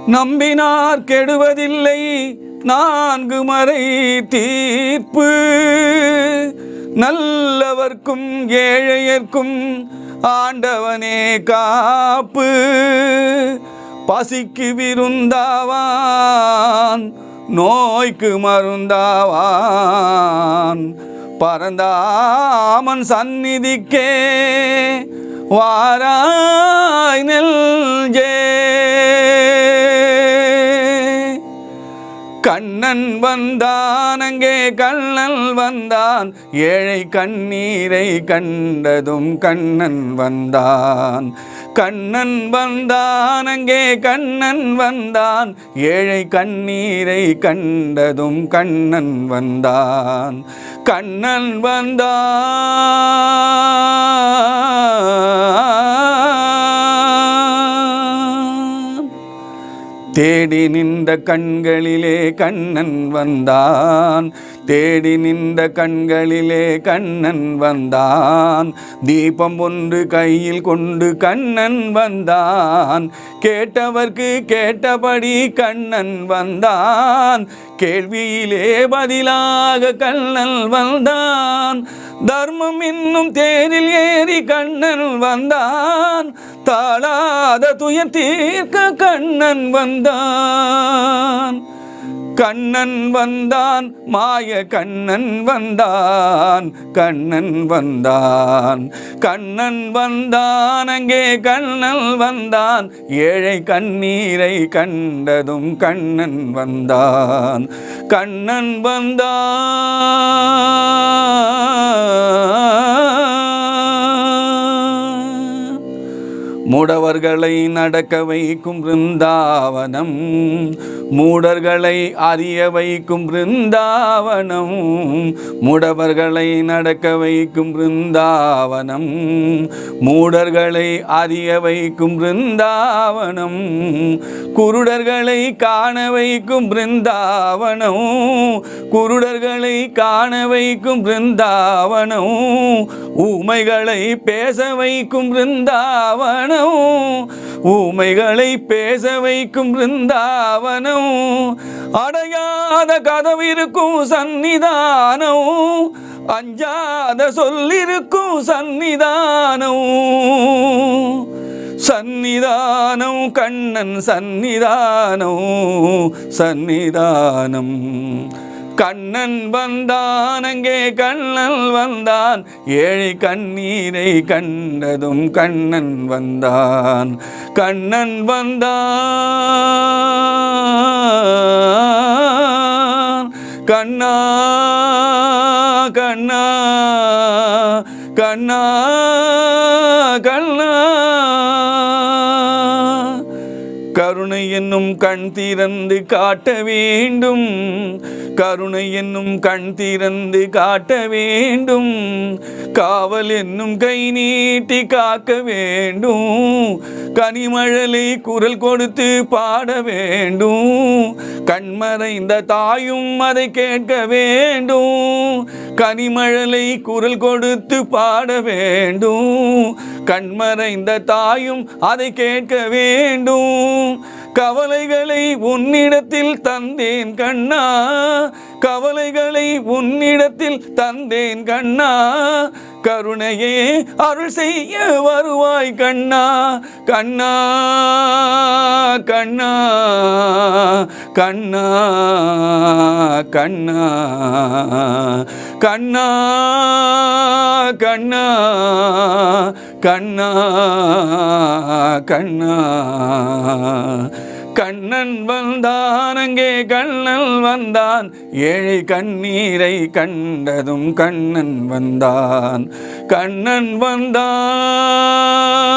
நம்பினார் கெடுவதில்லை நான்கு மறை தீர்ப்பு. நல்லவர்க்கும் ஏழையர்க்கும் ஆண்டவனே காப்பு. பசிக்கு விருந்தாவான் நோய்க்கு மருந்தாவான். பரந்தாமன் சந்நிதிக்கே வாராய் நெஞ்சே. கண்ணன் வந்தான் அங்கே கண்ணன் வந்தான். ஏழை கண்ணீரை கண்டதும் கண்ணன் வந்தான். கண்ணன் வந்தான் அங்கே கண்ணன் வந்தான். ஏழை கண்ணீரை கண்டதும் கண்ணன் வந்தான். கண்ணன் வந்தான். தேடி நின்ற கண்களிலே கண்ணன் வந்தான். தேடி நின்ற கண்களிலே கண்ணன் வந்தான். தீபம் ஒன்று கையில் கொண்டு கண்ணன் வந்தான். கேட்டவர்க்கு கேட்டபடி கண்ணன் வந்தான். கேள்வியிலே பதிலாக கண்ணன் வந்தான். தர்மம் என்னும் தேரில் ஏறி கண்ணன் வந்தான். தாழாத துயர் தீர்க்க கண்ணன் வந்தான். கண்ணன் வந்தான் மாய கண்ணன் வந்தான். கண்ணன் வந்தான். கண்ணன் வந்தான் அங்கே கண்ணன் வந்தான். ஏழை கண்ணீரை கண்டதும் கண்ணன் வந்தான். கண்ணன் வந்தான். மூடவர்களை நடக்க வைக்கும் பிருந்தாவனம். மூடர்களை அறிய வைக்கும் பிருந்தாவனம். மூடவர்களை நடக்க வைக்கும் பிருந்தாவனம். மூடர்களை அறிய வைக்கும் பிருந்தாவனம். குருடர்களை காண வைக்கும் பிருந்தாவனம். குருடர்களை காண வைக்கும் பிருந்தாவனம். ஊமைகளை பேச வைக்கும் பிருந்தாவனம். ஊமைகளை பேச வைக்கும் பிருந்தாவனம். அடையாத கதவிருக்கும் சந்நிதானம். அஞ்சாத சொல்லிருக்கும் சந்நிதானம். சந்நிதானம் கண்ணன் சந்நிதானம். சந்நிதானம். கண்ணன் வந்தான் அங்கே கண்ணன் வந்தான். ஏழை கண்ணீரை கண்டதும் கண்ணன் வந்தான். கண்ணன் வந்தான். கண்ணா கண்ணா கண்ணா கண்ணா. கருணை என்னும் கண் திறந்து காட்ட வேண்டும். கருணை என்னும் கண் திறந்து காட்ட வேண்டும். காவல் என்னும் கை நீட்டி காக்க வேண்டும். கனிமழலை குரல் கொடுத்து பாட வேண்டும். கண்மறைந்த தாயும் அதை கேட்க வேண்டும். கனிமழலை குரல் கொடுத்து பாட வேண்டும். கண்மறைந்த தாயும் அதை கேட்க வேண்டும். கவலைகளை உன்னிடத்தில் தந்தேன் கண்ணா. கவலைகளை உன்னிடத்தில் தந்தேன் கண்ணா. கருணையே அருள் செய்ய வருவாய் கண்ணா. கண்ணா கண்ணா கண்ணா கண்ணா கண்ணா கண்ணா கண்ணா கண்ணா. கண்ணன் வந்தான் அங்கே கண்ணன் வந்தான். ஏழை கண்ணீரை கண்டதும் கண்ணன் வந்தான். கண்ணன் வந்தான்.